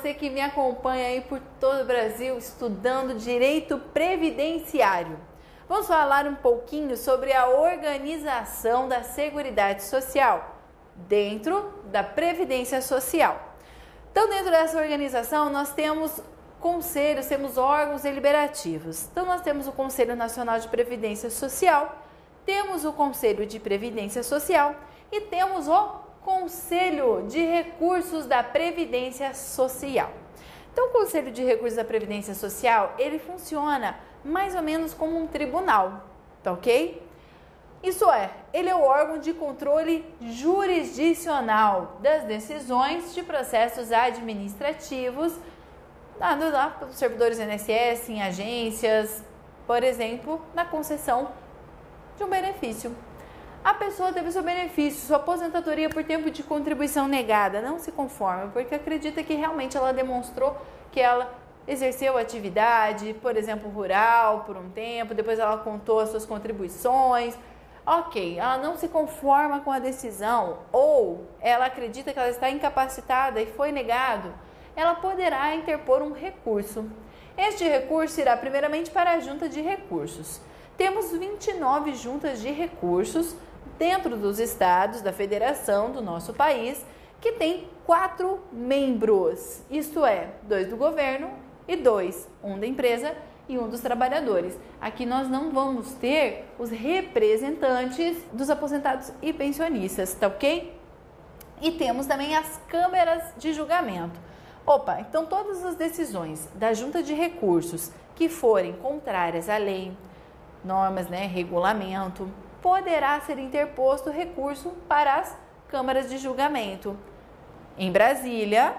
você que me acompanha aí por todo o Brasil estudando direito previdenciário. Vamos falar um pouquinho sobre a organização da Seguridade Social dentro da Previdência Social. Então, dentro dessa organização, nós temos conselhos, temos órgãos deliberativos. Então, nós temos o Conselho Nacional de Previdência Social, temos o Conselho de Previdência Social e temos o Conselho de Recursos da Previdência Social. Então, o Conselho de Recursos da Previdência Social, ele funciona mais ou menos como um tribunal, tá ok? Isso é, ele é o órgão de controle jurisdicional das decisões de processos administrativos dados lá pelos servidores INSS, em agências, por exemplo, na concessão de um benefício. A pessoa teve seu benefício, sua aposentadoria por tempo de contribuição negada, não se conforma, porque acredita que realmente ela demonstrou que ela exerceu atividade, por exemplo, rural por um tempo, depois ela contou as suas contribuições. Ok, ela não se conforma com a decisão ou ela acredita que ela está incapacitada e foi negado, ela poderá interpor um recurso. Este recurso irá primeiramente para a Junta de Recursos. Temos 29 juntas de recursos dentro dos estados da federação do nosso país, que tem 4 membros, isto é, 2 do governo e 2, um da empresa e um dos trabalhadores. Aqui nós não vamos ter os representantes dos aposentados e pensionistas, tá ok? E temos também as câmeras de julgamento. Opa, então todas as decisões da Junta de Recursos que forem contrárias à lei, normas, regulamento, poderá ser interposto recurso para as câmaras de julgamento. Em Brasília,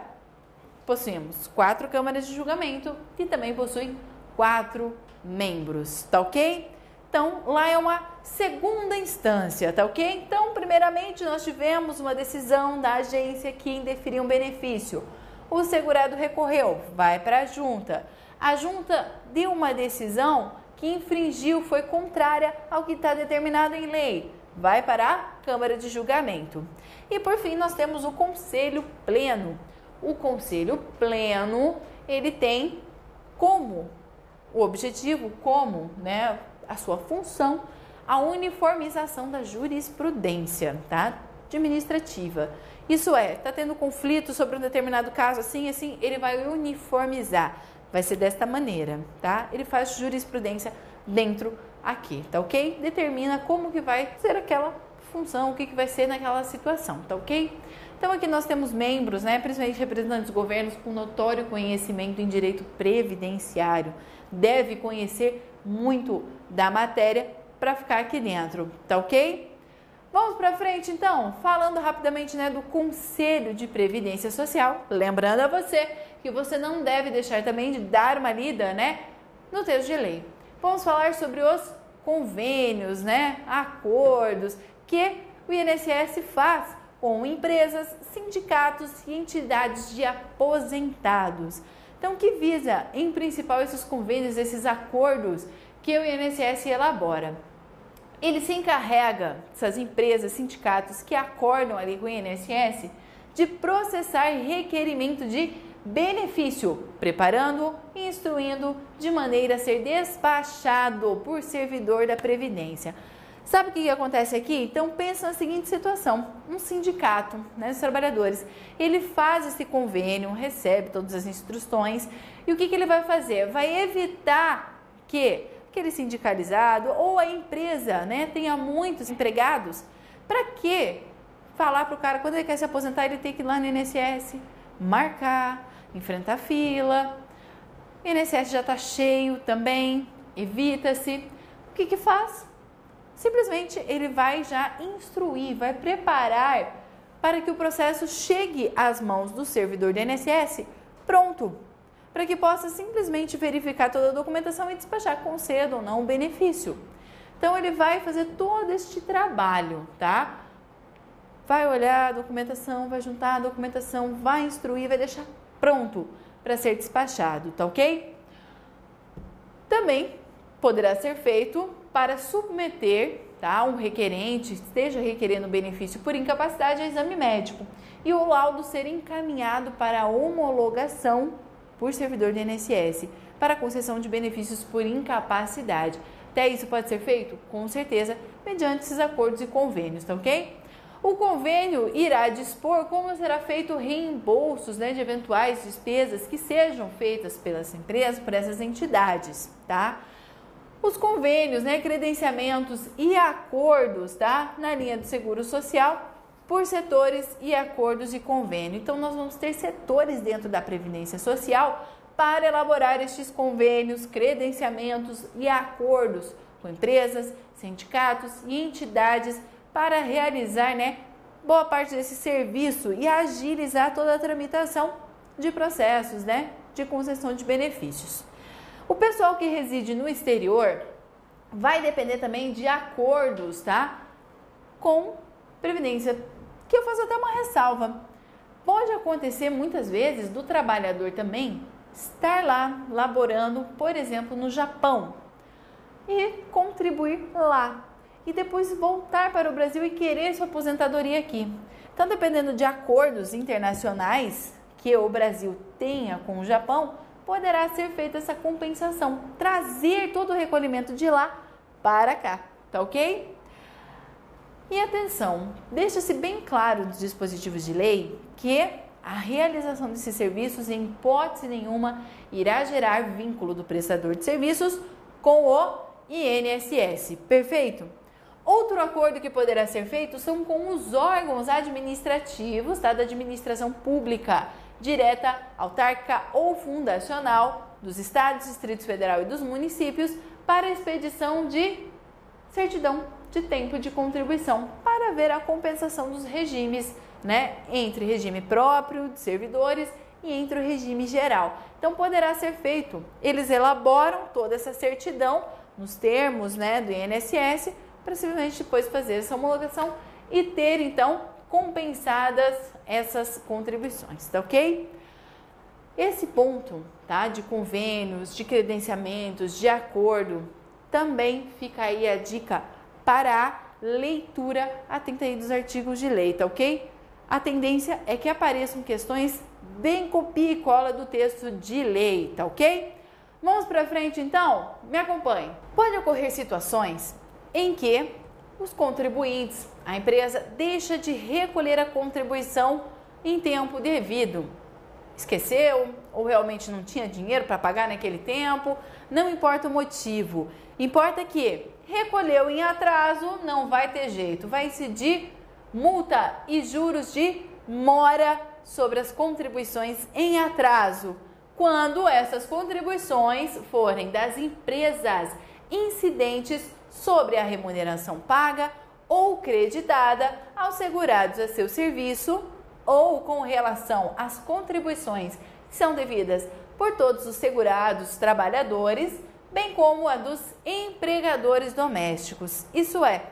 possuímos 4 câmaras de julgamento que também possuem 4 membros, tá ok? Então, lá é uma segunda instância, tá ok? Então, primeiramente, nós tivemos uma decisão da agência que indeferiu um benefício. O segurado recorreu, vai para a junta. A junta deu uma decisão que infringiu, foi contrária ao que está determinado em lei, vai para a Câmara de Julgamento. E por fim, nós temos o Conselho Pleno. O Conselho Pleno, ele tem como o objetivo, a sua função, a uniformização da jurisprudência, tá? Administrativa. Isso é, está tendo conflito sobre um determinado caso, assim, ele vai uniformizar. Vai ser desta maneira, tá? Ele faz jurisprudência dentro aqui, tá ok? Determina como que vai ser aquela função, o que vai ser naquela situação, tá ok? Então aqui nós temos membros, principalmente representantes dos governos com notório conhecimento em direito previdenciário. Deve conhecer muito da matéria para ficar aqui dentro, tá ok? Vamos para frente então, falando rapidamente do Conselho de Previdência Social, lembrando a você que você não deve deixar também de dar uma lida, no texto de lei. Vamos falar sobre os convênios, acordos que o INSS faz com empresas, sindicatos e entidades de aposentados. Então, que visa, em principal, esses convênios, esses acordos que o INSS elabora. Ele se encarrega, essas empresas, sindicatos que acordam ali com o INSS, de processar requerimento de benefício, preparando e instruindo de maneira a ser despachado por servidor da Previdência. Sabe o que acontece aqui? Então, pensa na seguinte situação, um sindicato, dos trabalhadores, ele faz esse convênio, recebe todas as instruções e o que ele vai fazer? Vai evitar que aquele sindicalizado ou a empresa, tenha muitos empregados. Para quê? Falar para o cara, quando ele quer se aposentar, ele tem que ir lá no INSS, marcar, enfrentar fila. O INSS já está cheio também, evita-se. O que faz? Simplesmente ele vai já instruir, vai preparar para que o processo chegue às mãos do servidor do INSS pronto, para que possa simplesmente verificar toda a documentação e despachar com cedo ou não o benefício. Então, ele vai fazer todo este trabalho, tá? Vai olhar a documentação, vai juntar a documentação, vai instruir, vai deixar pronto para ser despachado, tá ok? Também poderá ser feito para submeter, um requerente, esteja requerendo benefício por incapacidade a exame médico. e o laudo ser encaminhado para a homologação por servidor do INSS para concessão de benefícios por incapacidade. Até isso pode ser feito? Com certeza, mediante esses acordos e convênios, tá ok? O convênio irá dispor como será feito reembolsos, de eventuais despesas que sejam feitas pelas empresas, por essas entidades, tá? Os convênios, credenciamentos e acordos, tá? Na linha do Seguro Social, por setores e acordos e convênio. Então, nós vamos ter setores dentro da Previdência Social para elaborar estes convênios, credenciamentos e acordos com empresas, sindicatos e entidades para realizar, boa parte desse serviço e agilizar toda a tramitação de processos, de concessão de benefícios. O pessoal que reside no exterior vai depender também de acordos, tá? Com Previdência, que eu faço até uma ressalva. Pode acontecer muitas vezes do trabalhador também estar lá laborando, por exemplo, no Japão e contribuir lá e depois voltar para o Brasil e querer sua aposentadoria aqui. Então, dependendo de acordos internacionais que o Brasil tenha com o Japão, poderá ser feita essa compensação, trazer todo o recolhimento de lá para cá, tá ok? E atenção, deixa-se bem claro nos dispositivos de lei que a realização desses serviços, em hipótese nenhuma, irá gerar vínculo do prestador de serviços com o INSS, perfeito? Outro acordo que poderá ser feito são com os órgãos administrativos, da administração pública, direta, autárquica ou fundacional dos estados, Distrito Federal e dos municípios para a expedição de certidão de tempo de contribuição para ver a compensação dos regimes, entre regime próprio de servidores e entre o regime geral. Então, poderá ser feito. Eles elaboram toda essa certidão nos termos, do INSS, para simplesmente depois fazer essa homologação e ter, então, compensadas essas contribuições, tá ok? Esse ponto, tá, de convênios, de credenciamentos, de acordo, também fica aí a dica para a leitura atenta aí dos artigos de lei, tá ok? A tendência é que apareçam questões bem copia e cola do texto de lei, tá ok? Vamos para frente então? Me acompanhe. Pode ocorrer situações em que os contribuintes, a empresa deixa de recolher a contribuição em tempo devido. Esqueceu ou realmente não tinha dinheiro para pagar naquele tempo, não importa o motivo. Importa que recolheu em atraso, não vai ter jeito, vai incidir multa e juros de mora sobre as contribuições em atraso, quando essas contribuições forem das empresas incidentes sobre a remuneração paga ou creditada aos segurados a seu serviço ou com relação às contribuições que são devidas por todos os segurados trabalhadores, bem como a dos empregadores domésticos. Isso é,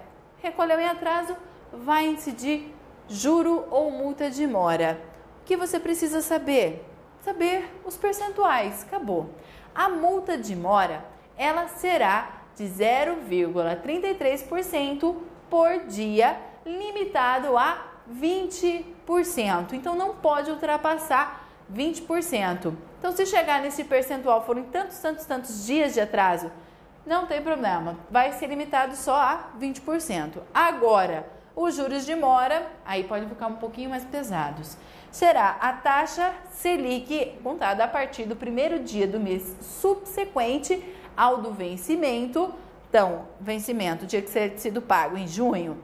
recolheu em atraso, vai incidir juro ou multa de mora. O que você precisa saber? Saber os percentuais, acabou. A multa de mora, ela será de 0,33% por dia, limitado a 20%. Então, não pode ultrapassar 20%. Então, se chegar nesse percentual, forem tantos dias de atraso, não tem problema. Vai ser limitado só a 20%. Agora, os juros de mora, aí podem ficar um pouquinho mais pesados. Será a taxa Selic contada a partir do primeiro dia do mês subsequente ao do vencimento. Então, vencimento tinha que ser sido pago em junho,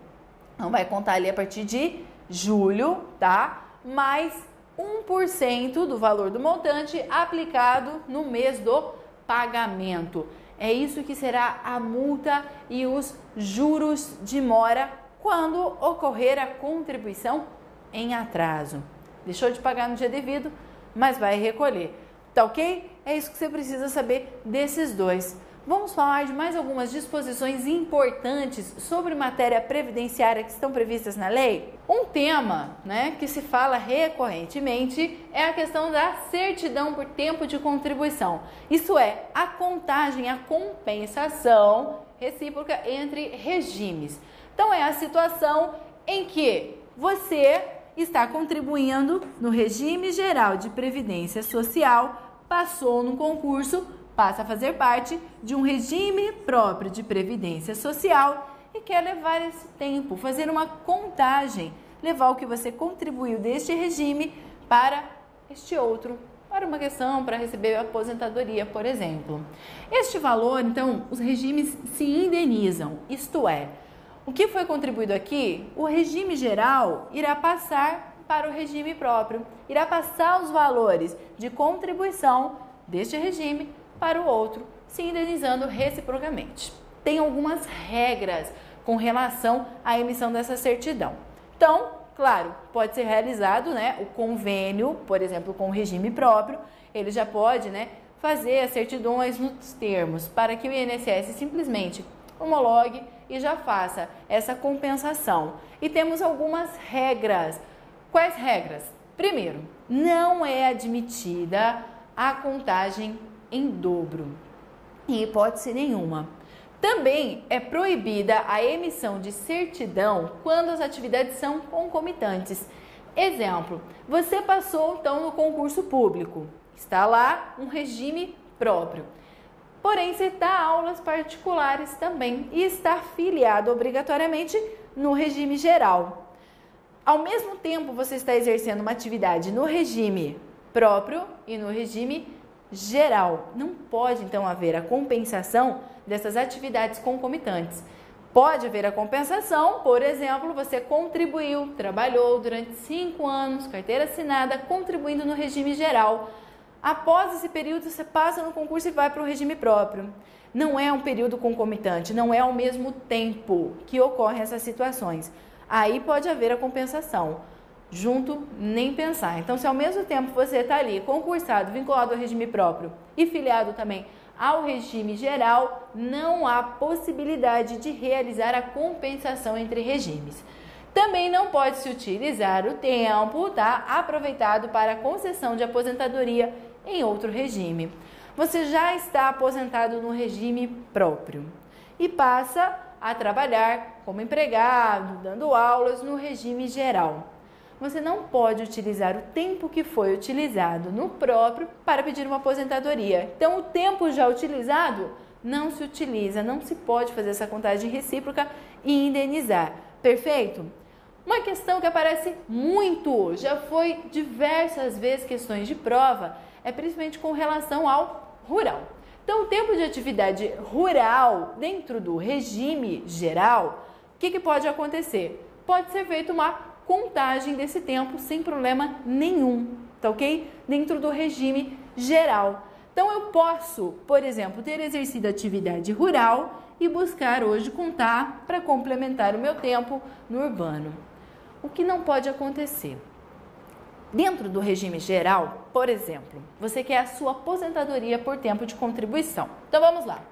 não vai contar ali a partir de julho, tá? Mais 1% do valor do montante aplicado no mês do pagamento. É isso que será a multa e os juros de mora quando ocorrer a contribuição em atraso. Deixou de pagar no dia devido, mas vai recolher. Tá ok? É isso que você precisa saber desses dois. Vamos falar de mais algumas disposições importantes sobre matéria previdenciária que estão previstas na lei? Um tema, que se fala recorrentemente é a questão da certidão por tempo de contribuição. Isso é, a contagem, a compensação recíproca entre regimes. Então, é a situação em que você está contribuindo no regime geral de previdência social, passou no concurso, passa a fazer parte de um regime próprio de previdência social e quer levar esse tempo, fazer uma contagem, levar o que você contribuiu deste regime para este outro, para uma questão, para receber a aposentadoria, por exemplo. Este valor, então, os regimes se indenizam, isto é, o que foi contribuído aqui, o regime geral irá passar para o regime próprio, irá passar os valores de contribuição deste regime para o outro, se indenizando reciprocamente. Tem algumas regras com relação à emissão dessa certidão. Então, claro, pode ser realizado, o convênio, por exemplo, com o regime próprio, ele já pode, fazer as certidões nos termos para que o INSS simplesmente homologue e já faça essa compensação. E temos algumas regras. Quais regras? Primeiro, não é admitida a contagem em dobro, em hipótese nenhuma. Também é proibida a emissão de certidão quando as atividades são concomitantes. Exemplo, você passou então no concurso público, está lá um regime próprio. Porém, você dá aulas particulares também e está filiado obrigatoriamente no regime geral. Ao mesmo tempo, você está exercendo uma atividade no regime próprio e no regime geral. Não pode, então, haver a compensação dessas atividades concomitantes. Pode haver a compensação, por exemplo, você contribuiu, trabalhou durante 5 anos, carteira assinada, contribuindo no regime geral. Após esse período, você passa no concurso e vai para o regime próprio. Não é um período concomitante, não é ao mesmo tempo que ocorrem essas situações. Aí pode haver a compensação. Junto, nem pensar. Então, se ao mesmo tempo você está ali concursado, vinculado ao regime próprio e filiado também ao regime geral, não há possibilidade de realizar a compensação entre regimes. Também não pode se utilizar o tempo, aproveitado para a concessão de aposentadoria em outro regime. Você já está aposentado no regime próprio e passa a trabalhar como empregado, dando aulas no regime geral. Você não pode utilizar o tempo que foi utilizado no próprio para pedir uma aposentadoria. Então, o tempo já utilizado não se utiliza, não se pode fazer essa contagem recíproca e indenizar. Perfeito? Uma questão que aparece muito, já foi diversas vezes questões de prova, é principalmente com relação ao rural. Então, o tempo de atividade rural dentro do regime geral, o que pode acontecer? Pode ser feita uma contagem desse tempo sem problema nenhum, tá ok? Dentro do regime geral. Então, eu posso, por exemplo, ter exercido atividade rural e buscar hoje contar para complementar o meu tempo no urbano. O que não pode acontecer? Dentro do regime geral, por exemplo, você quer a sua aposentadoria por tempo de contribuição. Então, vamos lá.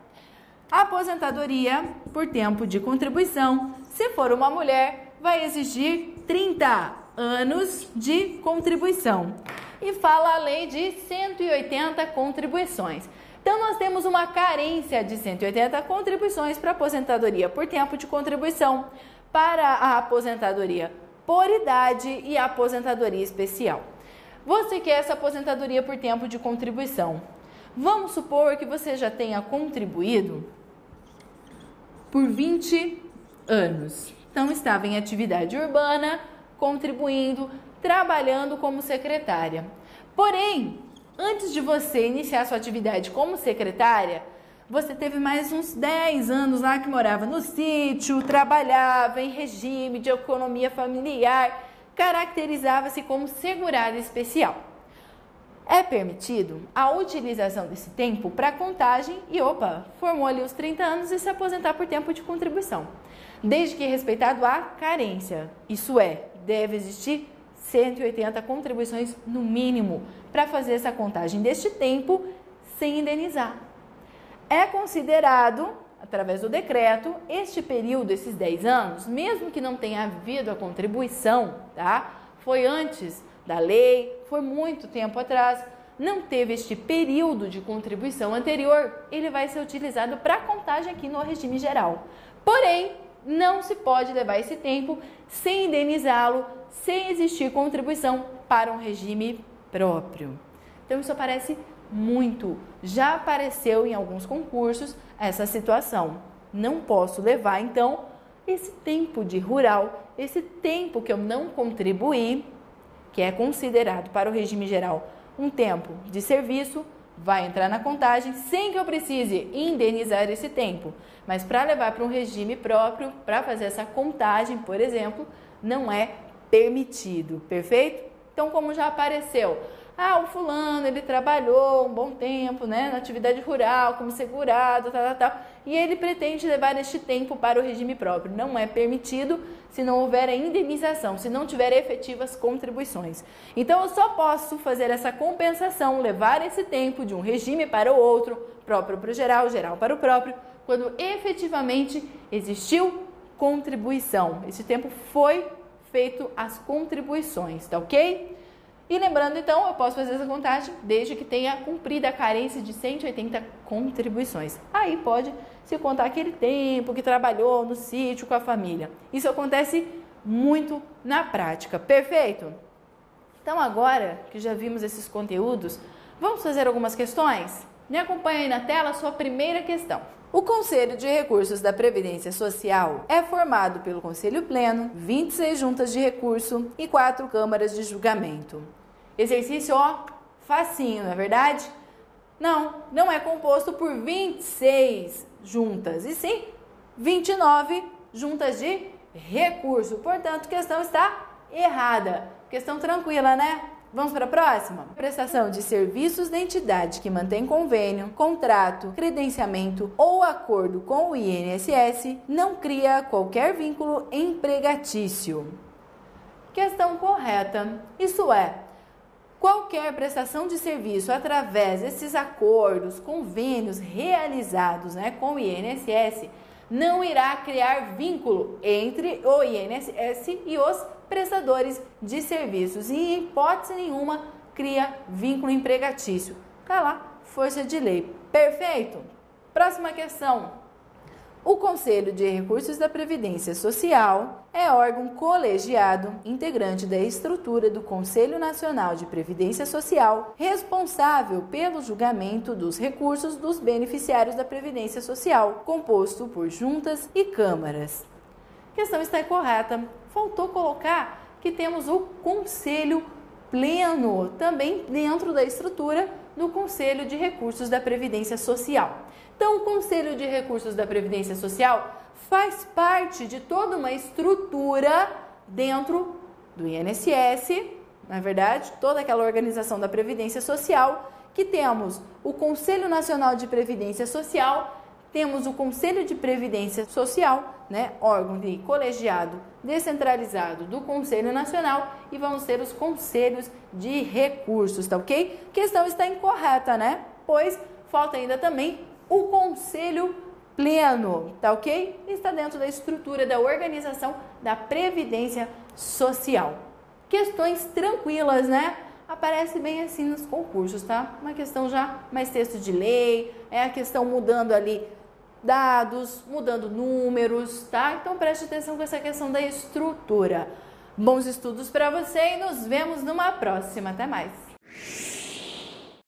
A aposentadoria por tempo de contribuição, se for uma mulher, vai exigir 30 anos de contribuição. E fala a lei de 180 contribuições. Então, nós temos uma carência de 180 contribuições para a aposentadoria por tempo de contribuição, para a aposentadoria por idade e a aposentadoria especial. Você quer essa aposentadoria por tempo de contribuição. Vamos supor que você já tenha contribuído por 20 anos. Então, estava em atividade urbana, contribuindo, trabalhando como secretária. Porém, antes de você iniciar sua atividade como secretária, você teve mais uns 10 anos lá que morava no sítio, trabalhava em regime de economia familiar, caracterizava-se como segurada especial. É permitido a utilização desse tempo para contagem e, formou ali os 30 anos e se aposentar por tempo de contribuição. Desde que respeitado a carência, isso é, deve existir 180 contribuições no mínimo para fazer essa contagem deste tempo sem indenizar. É considerado, através do decreto, este período, esses 10 anos, mesmo que não tenha havido a contribuição, foi antes da lei, foi muito tempo atrás, não teve este período de contribuição anterior, ele vai ser utilizado para contagem aqui no regime geral. Porém, não se pode levar esse tempo sem indenizá-lo, sem existir contribuição para um regime próprio. Então isso aparece muito, já apareceu em alguns concursos essa situação. Não posso levar então esse tempo de rural, esse tempo que eu não contribuí, que é considerado para o regime geral um tempo de serviço, vai entrar na contagem sem que eu precise indenizar esse tempo. Mas para levar para um regime próprio, para fazer essa contagem, por exemplo, não é permitido, perfeito? Então, como já apareceu, o fulano, ele trabalhou um bom tempo, né, na atividade rural, como segurado, e ele pretende levar este tempo para o regime próprio. Não é permitido se não houver a indenização, se não tiver efetivas contribuições. Então, eu só posso fazer essa compensação, levar esse tempo de um regime para o outro, próprio para o geral, geral para o próprio, quando efetivamente existiu contribuição. Esse tempo foi feito as contribuições, tá ok? E lembrando, então, eu posso fazer essa contagem desde que tenha cumprido a carência de 180 contribuições. Aí pode se contar aquele tempo que trabalhou no sítio com a família. Isso acontece muito na prática, perfeito? Então, agora que já vimos esses conteúdos, vamos fazer algumas questões? Me acompanha aí na tela a sua primeira questão. O Conselho de Recursos da Previdência Social é formado pelo Conselho Pleno, 26 juntas de recurso e 4 câmaras de julgamento. Exercício, facinho, não é verdade? Não é composto por 26 juntas, e sim 29 juntas de recurso. Portanto, a questão está errada. Questão tranquila, né? Vamos para a próxima? Prestação de serviços da entidade que mantém convênio, contrato, credenciamento ou acordo com o INSS não cria qualquer vínculo empregatício. Questão correta. Isso é, qualquer prestação de serviço através desses acordos, convênios realizados, com o INSS não irá criar vínculo entre o INSS e os prestadores de serviços e, em hipótese nenhuma, cria vínculo empregatício. Tá lá, força de lei. Perfeito? Próxima questão. O Conselho de Recursos da Previdência Social é órgão colegiado, integrante da estrutura do Conselho Nacional de Previdência Social, responsável pelo julgamento dos recursos dos beneficiários da Previdência Social, composto por juntas e câmaras. A questão está incorreta. Faltou colocar que temos o Conselho Pleno, também dentro da estrutura do Conselho de Recursos da Previdência Social. Então, o Conselho de Recursos da Previdência Social faz parte de toda uma estrutura dentro do INSS, na verdade, toda aquela organização da Previdência Social, que temos o Conselho Nacional de Previdência Social, temos o Conselho de Previdência Social, órgão de colegiado descentralizado do Conselho Nacional, e vamos ter os conselhos de recursos, tá ok? A questão está incorreta, Pois falta ainda também o Conselho Pleno, tá ok? Está dentro da estrutura da organização da Previdência Social. Questões tranquilas, Aparece bem assim nos concursos, tá? Uma questão já mais texto de lei, é a questão mudando ali dados, mudando números, tá? Então preste atenção com essa questão da estrutura. Bons estudos para você e nos vemos numa próxima. Até mais!